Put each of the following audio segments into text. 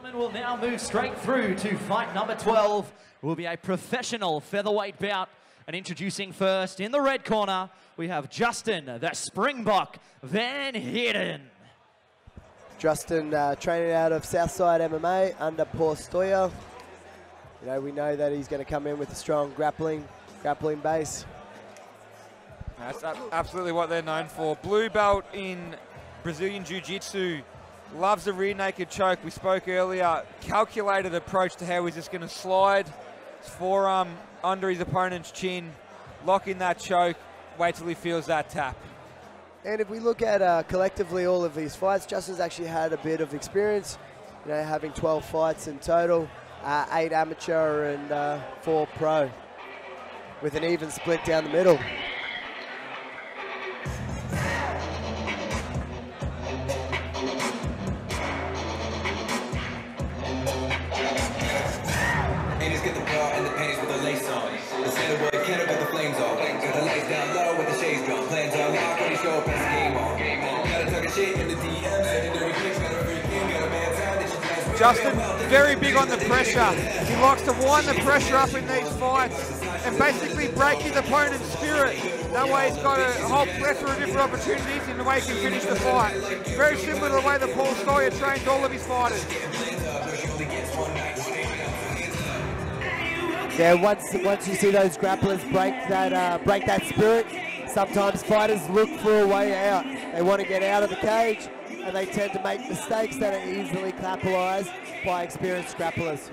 Gentlemen, we'll now move straight through to fight number 12. It will be a professional featherweight bout. And introducing first in the red corner, we have Justin, the Springbok Van Heerden. Justin training out of Southside MMA under Paul Stoyer. You know, we know that he's going to come in with a strong grappling base. That's absolutely what they're known for. Blue belt in Brazilian Jiu-Jitsu. Loves the rear naked choke. We spoke earlier. Calculated approach to how he's just going to slide his forearm under his opponent's chin, lock in that choke, wait till he feels that tap. And if we look at collectively all of these fights, Justin's actually had a bit of experience, you know, having 12 fights in total, 8 amateur and 4 pro, with an even split down the middle. Haters get the bra and the panties with the lace on. The Santa boy can't put the flames on. Got the lights down low with the shades drawn. Plans are locked when you show up and it's game on. Gotta talk a shit in the DMs, sending dirty pics, got a freaking, got a bad time that you guys. Justin, very big on the pressure. He likes to wind the pressure up in these fights and basically break his opponent's spirit. That way he's got a whole plethora of different opportunities in the way he can finish the fight. Very similar to the way that Paul Stoyer trains all of his fighters. Yeah, once you see those grapplers break that spirit, sometimes fighters look for a way out. They want to get out of the cage, and they tend to make mistakes that are easily capitalized by experienced grapplers.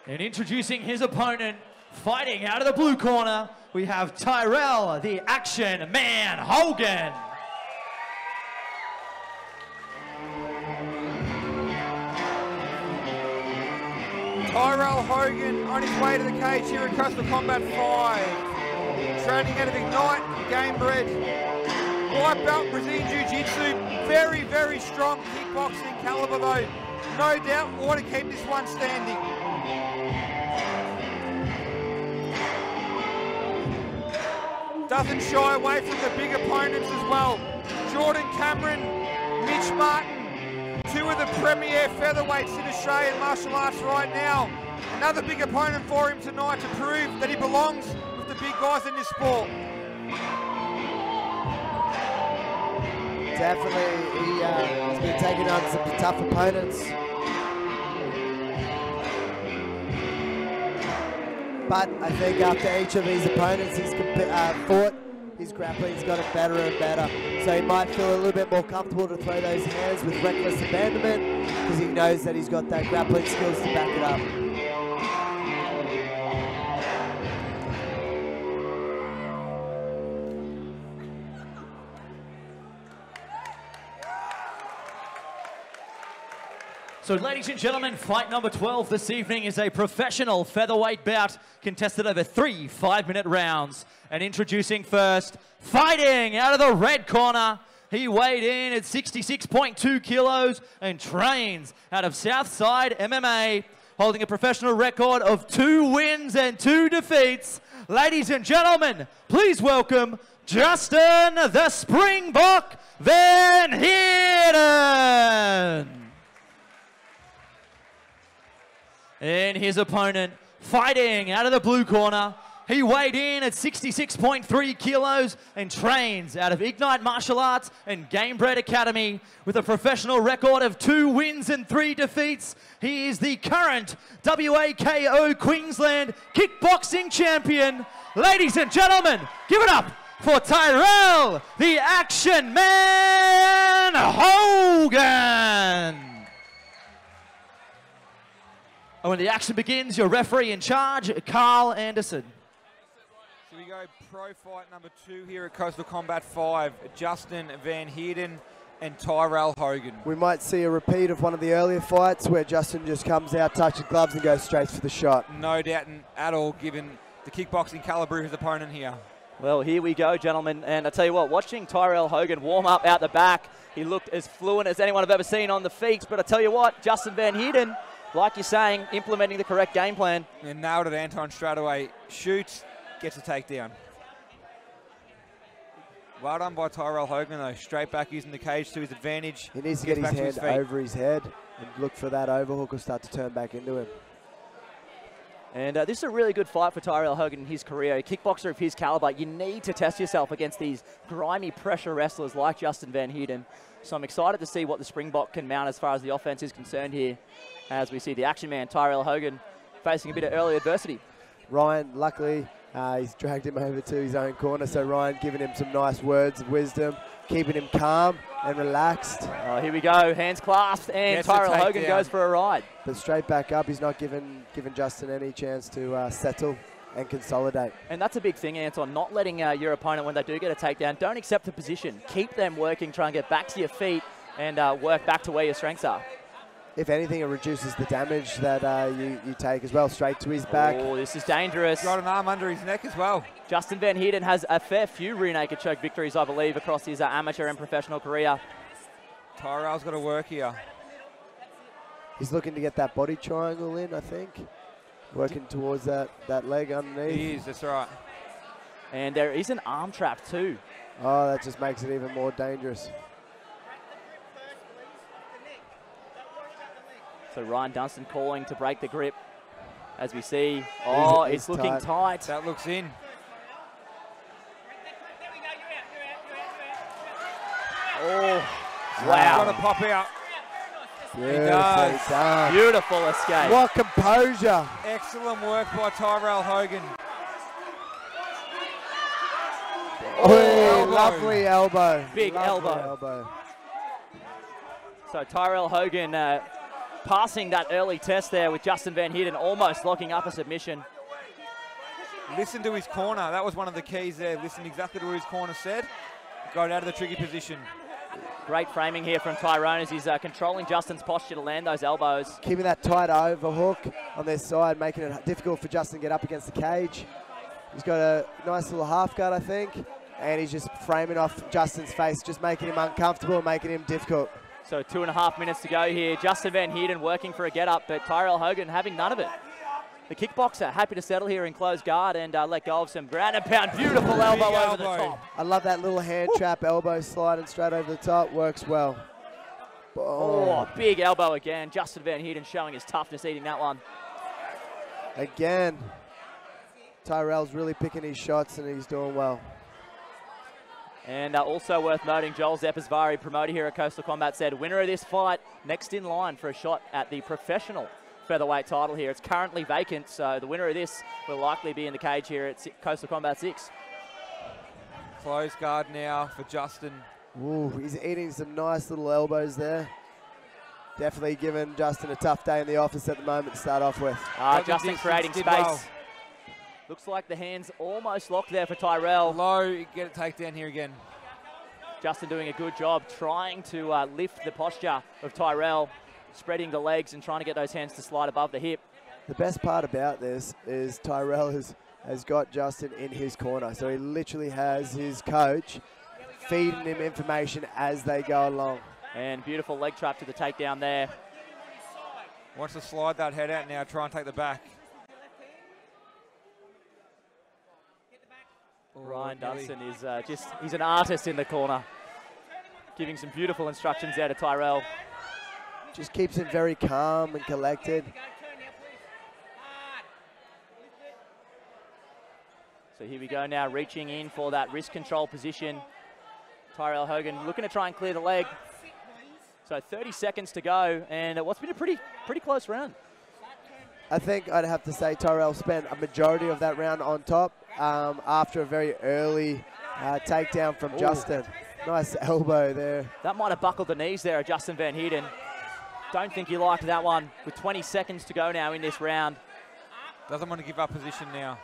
And introducing his opponent, fighting out of the blue corner, we have Tyrell, the Action Man, Hogan. Tyrell Hogan on his way to the cage here at Coastal Combat 5. Training out of Ignite, game bred. White belt Brazilian Jiu-Jitsu, very, very strong kickboxing caliber though. No doubt we want to keep this one standing. Doesn't shy away from the big opponents as well. Jordan Cameron, Mitch Martin, 2 of the premier featherweights in Australian martial arts right now. Another big opponent for him tonight to prove that he belongs with the big guys in this sport. Definitely, he's been taking on some tough opponents. But I think after each of these opponents he's fought, his grappling's gotten better and better. So he might feel a little bit more comfortable to throw those hands with reckless abandonment because he knows that he's got that grappling skills to back it up. So ladies and gentlemen, fight number 12 this evening is a professional featherweight bout contested over 3 5-minute rounds. And introducing first, fighting out of the red corner, he weighed in at 66.2 kilos and trains out of Southside MMA, holding a professional record of 2 wins and 2 defeats. Ladies and gentlemen, please welcome Justin the Springbok Van Heerden. And his opponent, fighting out of the blue corner, he weighed in at 66.3 kilos and trains out of Ignite Martial Arts and Gamebred Academy with a professional record of 2 wins and 3 defeats. He is the current WAKO Queensland kickboxing champion. Ladies and gentlemen, give it up for Tyrell, the Action Man, Hogan. And when the action begins, your referee in charge, Carl Anderson. Here we go. go, pro fight number 2 here at Coastal Combat 5. Justin Van Heerden and Tyrell Hogan. We might see a repeat of one of the earlier fights where Justin just comes out, touches gloves and goes straight for the shot. No doubt at all, given the kickboxing calibre of his opponent here. Well, here we go, gentlemen. And I tell you what, watching Tyrell Hogan warm up out the back, he looked as fluent as anyone I've ever seen on the feet. But I tell you what, Justin Van Heerden, like you're saying, implementing the correct game plan. And nailed it, Anton, straight away. Shoots, gets a takedown. Well done by Tyrell Hogan, though. Straight back using the cage to his advantage. He needs to get his hand over his head and look for that overhook or start to turn back into him. And this is a really good fight for Tyrell Hogan in his career. A kickboxer of his caliber, you need to test yourself against these grimy pressure wrestlers like Justin Van Heerden. So I'm excited to see what the Springbok can mount as far as the offense is concerned here, as we see the action man, Tyrell Hogan, facing a bit of early adversity. Ryan, luckily, he's dragged him over to his own corner, so Ryan giving him some nice words of wisdom, keeping him calm and relaxed. Oh, here we go, hands clasped, and Tyrell Hogan goes for a ride. But straight back up, he's not giving Justin any chance to settle and consolidate. And that's a big thing, Anton, not letting your opponent, when they do get a takedown, don't accept the position. Keep them working, try and get back to your feet and work back to where your strengths are. If anything, it reduces the damage that you take as well, straight to his back. Oh, this is dangerous. Got an arm under his neck as well. Justin Van Heerden has a fair few rear naked choke victories, I believe, across his amateur and professional career. Tyrell's got to work here. He's looking to get that body triangle in, I think. Working towards that leg underneath. He is, that's right. And there is an arm trap too. Oh, that just makes it even more dangerous. So Ryan Dunstan calling to break the grip, as we see. Oh, it's looking tight. That looks in. Oh, Wow. wow. Got to pop out. Beautifully does. Beautiful escape. What composure. Excellent work by Tyrell Hogan. Oh, lovely elbow. Big lovely elbow. So Tyrell Hogan passing that early test there with Justin Van Heerden almost locking up a submission. Listen to his corner. That was one of the keys there. Listen exactly to what his corner said. Got out of the tricky position. Great framing here from Tyrone as he's controlling Justin's posture to land those elbows. Keeping that tight overhook on their side, making it difficult for Justin to get up against the cage. He's got a nice little half guard, I think, and he's just framing off Justin's face, just making him uncomfortable and making him difficult. So 2.5 minutes to go here. Justin Van Heerden working for a get-up, but Tyrell Hogan having none of it. The kickboxer happy to settle here in close guard and let go of some ground and pound. Beautiful elbow over the top. I love that little hand trap elbow sliding straight over the top. Works well. Oh, big elbow again. Justin Van Heerden showing his toughness eating that one. Again, Tyrell's really picking his shots and he's doing well. And also worth noting, Joel Zepasvari, promoter here at Coastal Combat, said winner of this fight next in line for a shot at the professional featherweight title here. It's currently vacant, so the winner of this will likely be in the cage here at Coastal Combat 6. Close guard now for Justin. Ooh, he's eating some nice little elbows there. Definitely giving Justin a tough day in the office at the moment to start off with. Justin creating space. Well. Looks like the hands almost locked there for Tyrell. Low, get a takedown here again. Justin doing a good job trying to lift the posture of Tyrell, spreading the legs and trying to get those hands to slide above the hip. The best part about this is Tyrell has got Justin in his corner. So he literally has his coach feeding him information as they go along. And beautiful leg trap to the takedown there. Wants to slide that head out now, try and take the back. Ryan Dunstan is he's an artist in the corner, giving some beautiful instructions there to Tyrell. Just keeps him very calm and collected. So here we go now, reaching in for that wrist control position. Tyrell Hogan looking to try and clear the leg. So 30 seconds to go, and what's been a pretty close round. I think I'd have to say Tyrell spent a majority of that round on top after a very early takedown from Justin. Nice elbow there. That might have buckled the knees there of Justin Van Heerden. Don't think he liked that one with 20 seconds to go now in this round. Doesn't want to give up position now.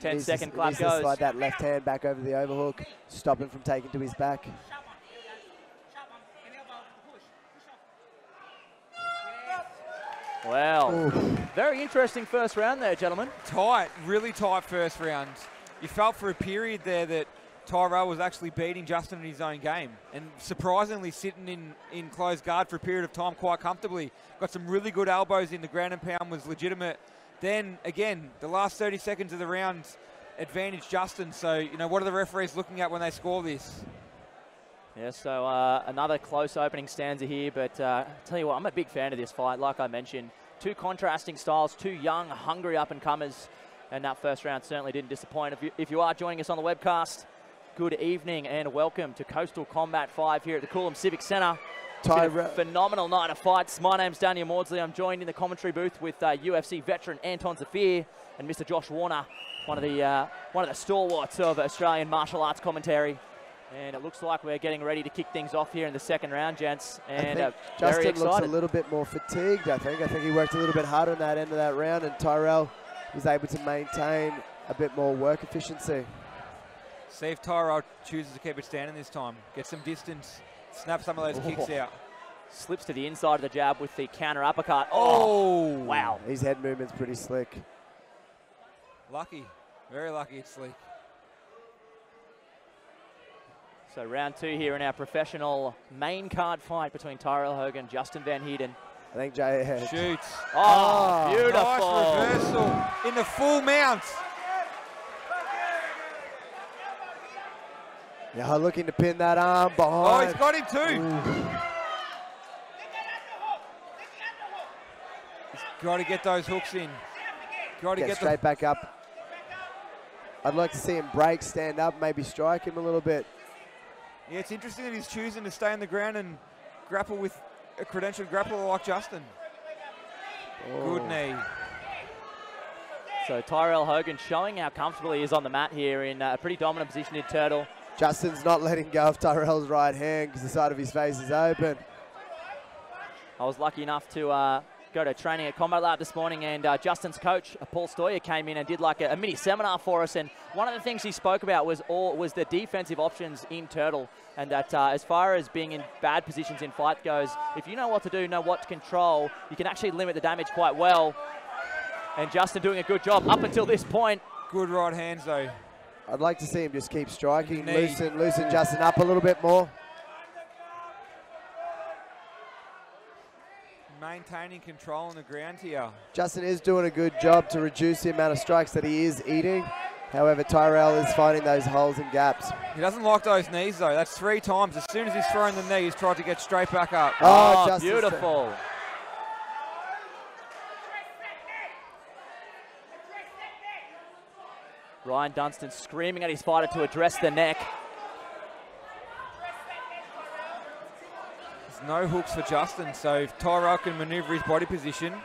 10-second clock needs to goes. slide that left hand back over the overhook, stop him from taking to his back. Well, Oof. very interesting first round there, gentlemen. Tight, really tight first round. You felt for a period there that Tyrell was actually beating Justin in his own game, and surprisingly sitting in close guard for a period of time quite comfortably. Got some really good elbows in. The ground and pound was legitimate. Then, again, the last 30 seconds of the round advantaged Justin. So, you know, what are the referees looking at when they score this? Yeah, so another close opening stanza here, but tell you what, I'm a big fan of this fight. Like I mentioned, two contrasting styles, two young, hungry up-and-comers, and that first round certainly didn't disappoint. If you are joining us on the webcast, good evening and welcome to Coastal Combat 5 here at the Coolum Civic Centre. Tyrell. Phenomenal night of fights. My name's Daniel Maudsley. I'm joined in the commentary booth with UFC veteran Anton Zafir and Mr. Josh Warner, one of the stalwarts of Australian martial arts commentary. And it looks like we're getting ready to kick things off here in the second round, gents. And I think very Justin excited. looks a little bit more fatigued, I think. I think he worked a little bit harder on that end of that round, and Tyrell was able to maintain a bit more work efficiency. See if Tyrell chooses to keep it standing this time. Get some distance, snap some of those kicks out. Slips to the inside of the jab with the counter uppercut. Oh! Wow. His head movement's pretty slick. Lucky. Very lucky it's slick. So round two here in our professional main card fight between Tyrell Hogan and Justin Van Heerden. I think Jay Shoots. Oh, beautiful. Nice reversal in the full mount. Yeah, looking to pin that arm behind. Oh, he's got him too. Ooh. He's got to get those hooks in. Got to Get get straight back up. I'd like to see him break, stand up, maybe strike him a little bit. Yeah, it's interesting that he's choosing to stay on the ground and grapple with a credentialed grappler like Justin. Oh. Good knee. So Tyrell Hogan showing how comfortable he is on the mat here in a pretty dominant position in Turtle. Justin's not letting go of Tyrell's right hand because the side of his face is open. I was lucky enough to go to training at Combat Lab this morning, and Justin's coach, Paul Stoyer, came in and did like a mini seminar for us. And one of the things he spoke about was the defensive options in Turtle, and that as far as being in bad positions in fight goes, if you know what to do, know what to control, you can actually limit the damage quite well. And Justin doing a good job up until this point. Good right hands though. I'd like to see him just keep striking, Knee. loosen Justin up a little bit more. Maintaining control on the ground here. Justin is doing a good job to reduce the amount of strikes that he is eating. However, Tyrell is finding those holes and gaps. He doesn't like those knees though. That's 3 times. As soon as he's thrown the knee, he's tried to get straight back up. Oh, Justin's beautiful. Ryan Dunstan screaming at his fighter to address the neck. There's no hooks for Justin, so if Tyrell can maneuver his body position,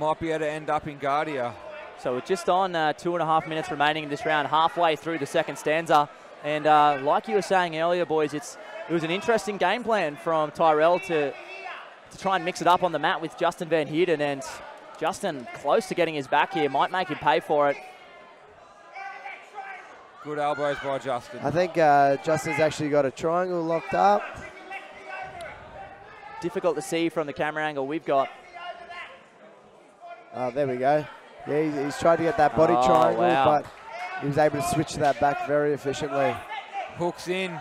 might be able to end up in guard here. So we're just on 2.5 minutes remaining in this round, halfway through the second stanza. And like you were saying earlier, boys, it was an interesting game plan from Tyrell to try and mix it up on the mat with Justin Van Heerden. And Justin close to getting his back here, might make him pay for it. Good elbows by Justin. I think Justin's actually got a triangle locked up. Difficult to see from the camera angle we've got. There we go. Yeah, he's tried to get that body triangle, wow. but he was able to switch that back very efficiently. Hooks in.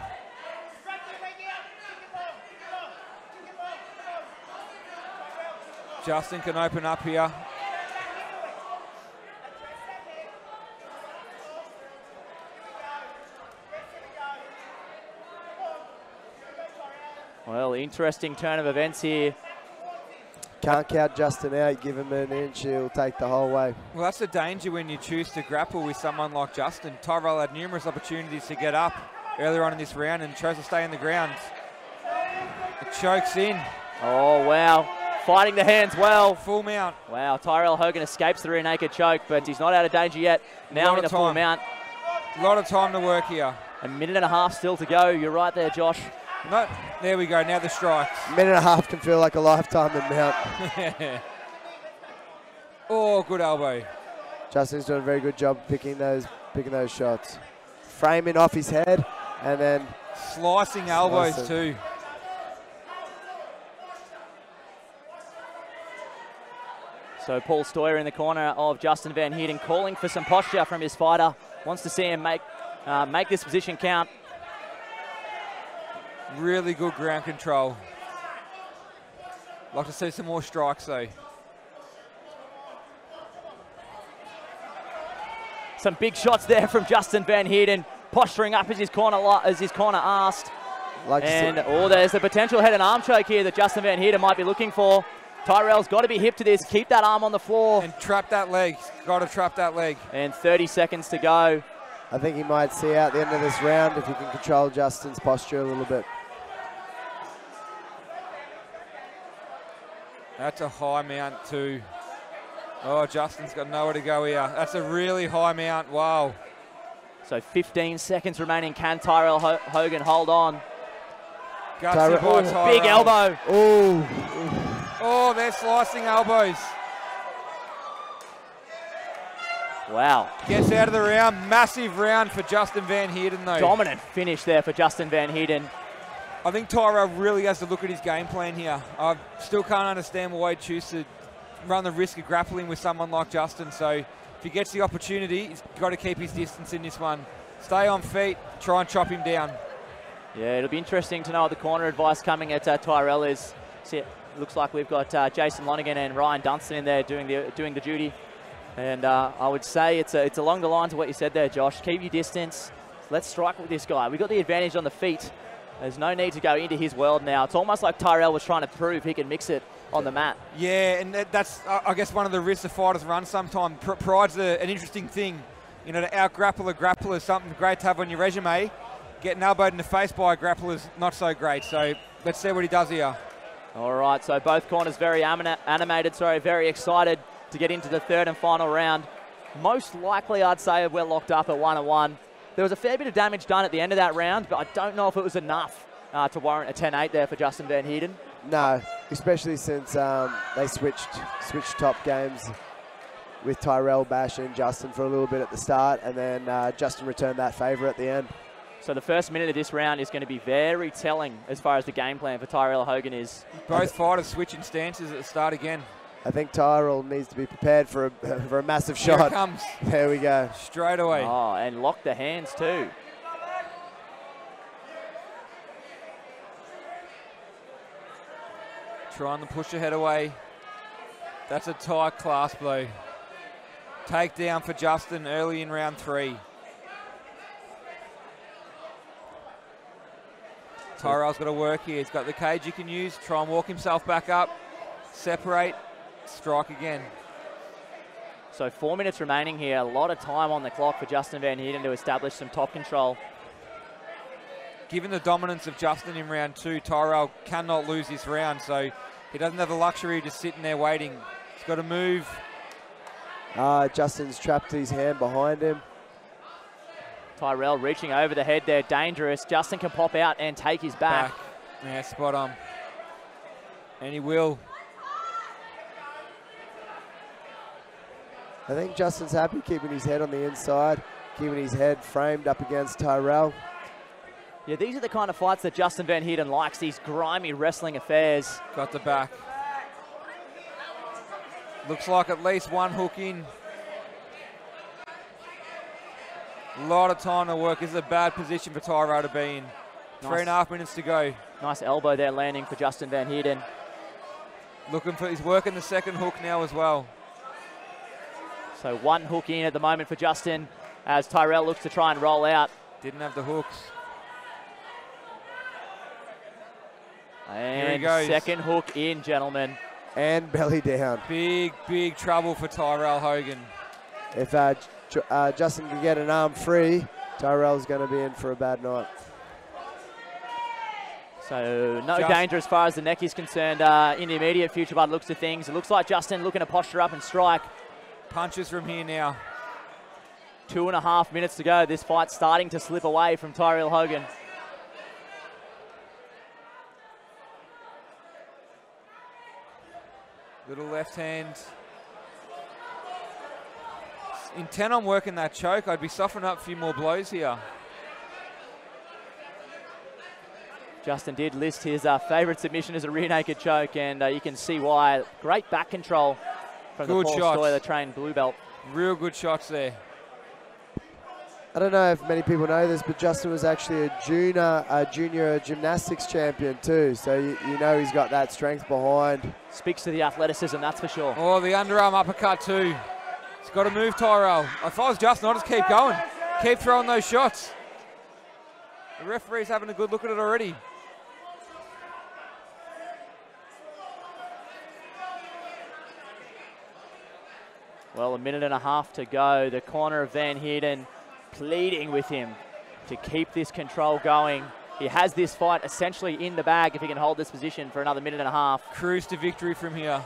Justin can open up here. Well, interesting turn of events here. Can't count Justin out, give him an inch, he'll take the whole way. Well, that's the danger when you choose to grapple with someone like Justin. Tyrell had numerous opportunities to get up earlier on in this round and chose to stay in the ground. It chokes in. Oh, wow. Fighting the hands well. Full mount. Wow, Tyrell Hogan escapes the rear naked choke, but he's not out of danger yet. Now in the full mount. A lot of time to work here. A minute and a half still to go. You're right there, Josh. No, there we go, now the strikes. A minute and a half can feel like a lifetime in mount. Oh, good elbow. Justin's doing a very good job picking those shots. Framing off his head and then slicing elbows too. So Paul Stoyer in the corner of Justin Van Heerden, calling for some posture from his fighter. Wants to see him make this position count. Really good ground control. Like to see some more strikes though. Some big shots there from Justin Van Heerden, posturing up as his corner asked. There's the potential head and arm choke here that Justin Van Heerden might be looking for. Tyrell's got to be hip to this. Keep that arm on the floor. And trap that leg. Got to trap that leg. And 30 seconds to go. I think he might see out the end of this round if he can control Justin's posture a little bit. That's a high mount too. Oh, Justin's got nowhere to go here. That's a really high mount. Wow. So 15 seconds remaining. Can Tyrell Hogan hold on? Gutsy by Tyrell. Big elbow. Oh, they're slicing elbows. Wow. Gets out of the round. Massive round for Justin Van Heerden though. Dominant finish there for Justin Van Heerden. I think Tyrell really has to look at his game plan here. I still can't understand why he chooses to run the risk of grappling with someone like Justin. So if he gets the opportunity, he's got to keep his distance in this one. Stay on feet, try and chop him down. Yeah, it'll be interesting to know what the corner advice coming at Tyrell is. See, it looks like we've got Jason Lonergan and Ryan Dunstan in there doing the duty. And I would say it's along the lines of what you said there, Josh. Keep your distance. Let's strike with this guy. We've got the advantage on the feet. There's no need to go into his world now. It's almost like Tyrell was trying to prove he can mix it on the mat. Yeah, and that's, I guess, one of the risks the fighters run sometimes. Pride's an interesting thing. You know, to out-grapple a grappler is something great to have on your resume. Getting elbowed in the face by a grappler is not so great. So let's see what he does here. All right, so both corners very animated, very excited to get into the third and final round. Most likely, I'd say, we're locked up at 1-1. There was a fair bit of damage done at the end of that round, but I don't know if it was enough to warrant a 10-8 there for Justin Van Heerden. No, especially since they switched top games with Tyrell bashing Justin for a little bit at the start, and then Justin returned that favour at the end. So the first minute of this round is going to be very telling as far as the game plan for Tyrell Hogan is. Both fighters switching stances at the start again. I think Tyrell needs to be prepared for a massive shot. Here it comes. There we go. Straight away. Oh, and lock the hands too. Trying to push the head away. That's a tight clasp blow. Takedown for Justin early in round 3. Tyrell's got to work here. He's got the cage he can use. Try and walk himself back up. Separate. Strike again. So 4 minutes remaining here. A lot of time on the clock for Justin Van Heerden to establish some top control. Given the dominance of Justin in round 2, Tyrell cannot lose this round, so he doesn't have the luxury of just sitting there waiting. He's got to move. Justin's trapped his hand behind him. Tyrell reaching over the head there, dangerous. Justin can pop out and take his back. Yeah, spot on. And he will. I think Justin's happy keeping his head on the inside, keeping his head framed up against Tyrell. Yeah, these are the kind of fights that Justin Van Heerden likes, these grimy wrestling affairs. Got the back. Looks like at least one hook in. A lot of time to work. This is a bad position for Tyrell to be in. Nice. 3.5 minutes to go. Nice elbow there landing for Justin Van Heerden. He's working the second hook now as well. So one hook in at the moment for Justin as Tyrell looks to try and roll out. Didn't have the hooks. And here he goes. Second hook in, gentlemen. And belly down. Big, big trouble for Tyrell Hogan. If Justin can get an arm free, Tyrell's going to be in for a bad night. So no danger as far as the neck is concerned in the immediate future, but looks to things. It looks like Justin looking to posture up and strike. Punches from here now. 2.5 minutes to go. This fight's starting to slip away from Tyrell Hogan. Little left hand. intent on working that choke. I'd be softening up a few more blows here. Justin did list his favourite submission as a rear naked choke, and you can see why. Great back control from the Paul Stoyler trained blue belt. Real good shots there. I don't know if many people know this, but Justin was actually a junior gymnastics champion too. So you know he's got that strength behind. Speaks to the athleticism, that's for sure. Oh, the underarm uppercut too. He's got to move, Tyrell. If I was Justin, I'll just keep going. Keep throwing those shots. The referee's having a good look at it already. Well, a minute and a half to go. The corner of Van Heerden pleading with him to keep this control going. He has this fight essentially in the bag if he can hold this position for another minute and a half. Cruise to victory from here.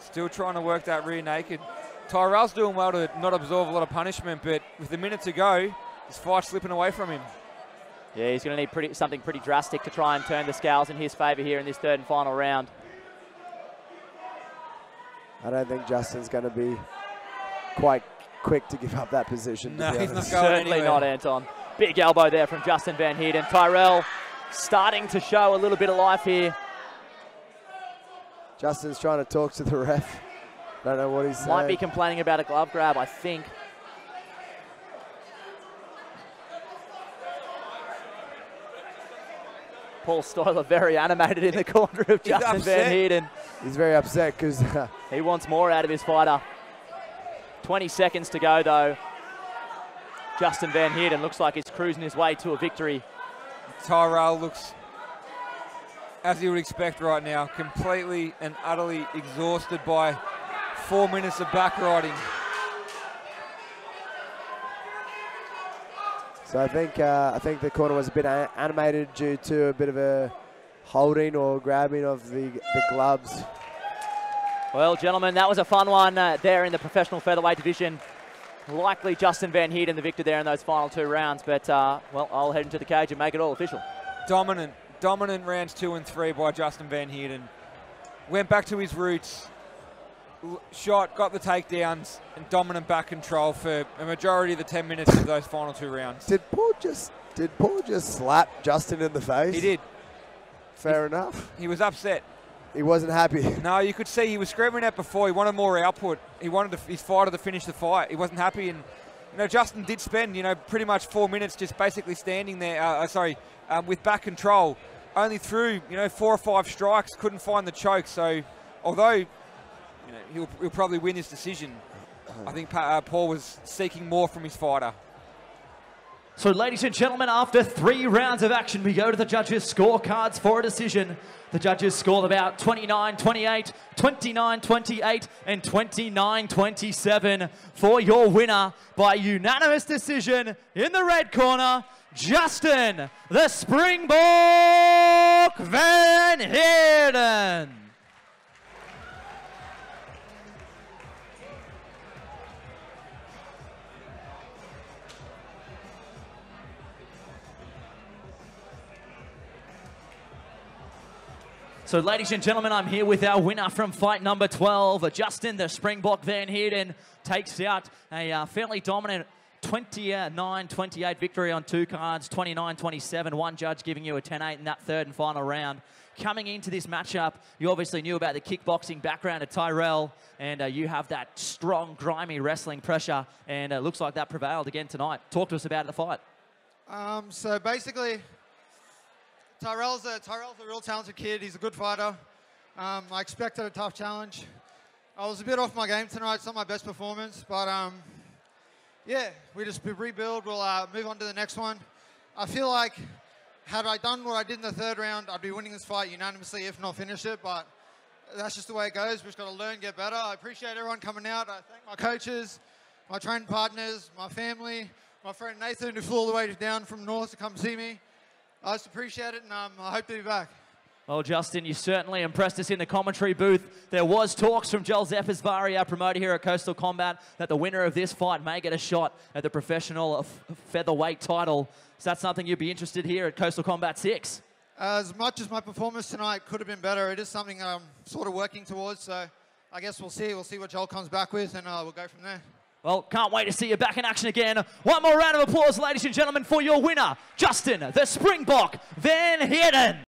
Still trying to work that rear naked. Tyrell's doing well to not absorb a lot of punishment, but with a minute to go, his fight's slipping away from him. Yeah, he's going to need something pretty drastic to try and turn the scales in his favour here in this third and final round. I don't think Justin's going to be quite quick to give up that position. No, he's not going Certainly anywhere. not, Anton. Big elbow there from Justin Van Heerden. Tyrell starting to show a little bit of life here. Justin's trying to talk to the ref. Don't know what he's saying. Might be complaining about a glove grab, I think. Paul Stoyler very animated in the corner of Justin Van Heerden. He's very upset because he wants more out of his fighter. 20 seconds to go though. Justin Van Heerden looks like he's cruising his way to a victory. Tyrell looks, as you would expect right now, completely and utterly exhausted by 4 minutes of back riding. So I think the corner was a bit animated due to a bit of a holding or grabbing of the gloves. Well, gentlemen, that was a fun one there in the professional featherweight division. Likely Justin Van Heerden the victor there in those final 2 rounds, but well, I'll head into the cage and make it all official. Dominant rounds 2 and 3 by Justin Van Heerden. Went back to his roots, shot, got the takedowns, and dominant back control for a majority of the 10 minutes of those final 2 rounds. Did Paul just slap Justin in the face? He did. Fair enough. He was upset. He wasn't happy. No, you could see he was screaming out before. He wanted more output. He wanted his fighter to finish the fight. He wasn't happy, and Justin did spend pretty much 4 minutes just basically standing there. With back control, only threw 4 or 5 strikes, couldn't find the choke. So, although he'll probably win this decision, I think Paul was seeking more from his fighter. So, ladies and gentlemen, after 3 rounds of action, we go to the judges' scorecards for a decision. The judges scored about 29-28, 29-28, and 29-27 for your winner by unanimous decision in the red corner, Justin the Springbok Van Heerden. So, ladies and gentlemen, I'm here with our winner from fight number 12. Justin the Springbok Van Heerden takes out a fairly dominant 29-28 victory on 2 cards, 29-27. One judge giving you a 10-8 in that third and final round. Coming into this matchup, you obviously knew about the kickboxing background of Tyrell, and you have that strong, grimy wrestling pressure, and it looks like that prevailed again tonight. Talk to us about the fight. So basically, Tyrell's a real talented kid. He's a good fighter. I expected a tough challenge. I was a bit off my game tonight. It's not my best performance, but yeah, we just rebuild. We'll move on to the next one. I feel like had I done what I did in the 3rd round, I'd be winning this fight unanimously, if not finish it, but that's just the way it goes. We've just got to learn, get better. I appreciate everyone coming out. I thank my coaches, my training partners, my family, my friend Nathan, who flew all the way down from North to come see me. I just appreciate it, and I hope to be back. Well, Justin, you certainly impressed us in the commentary booth. There was talks from Joel Zephyrsvari, our promoter here at Coastal Combat, that the winner of this fight may get a shot at the professional featherweight title. Is that something you'd be interested here at Coastal Combat 6? As much as my performance tonight could have been better, it is something I'm sort of working towards, so I guess we'll see. We'll see what Joel comes back with, and we'll go from there. Well, can't wait to see you back in action again. One more round of applause, ladies and gentlemen, for your winner, Justin the Springbok Van Heerden.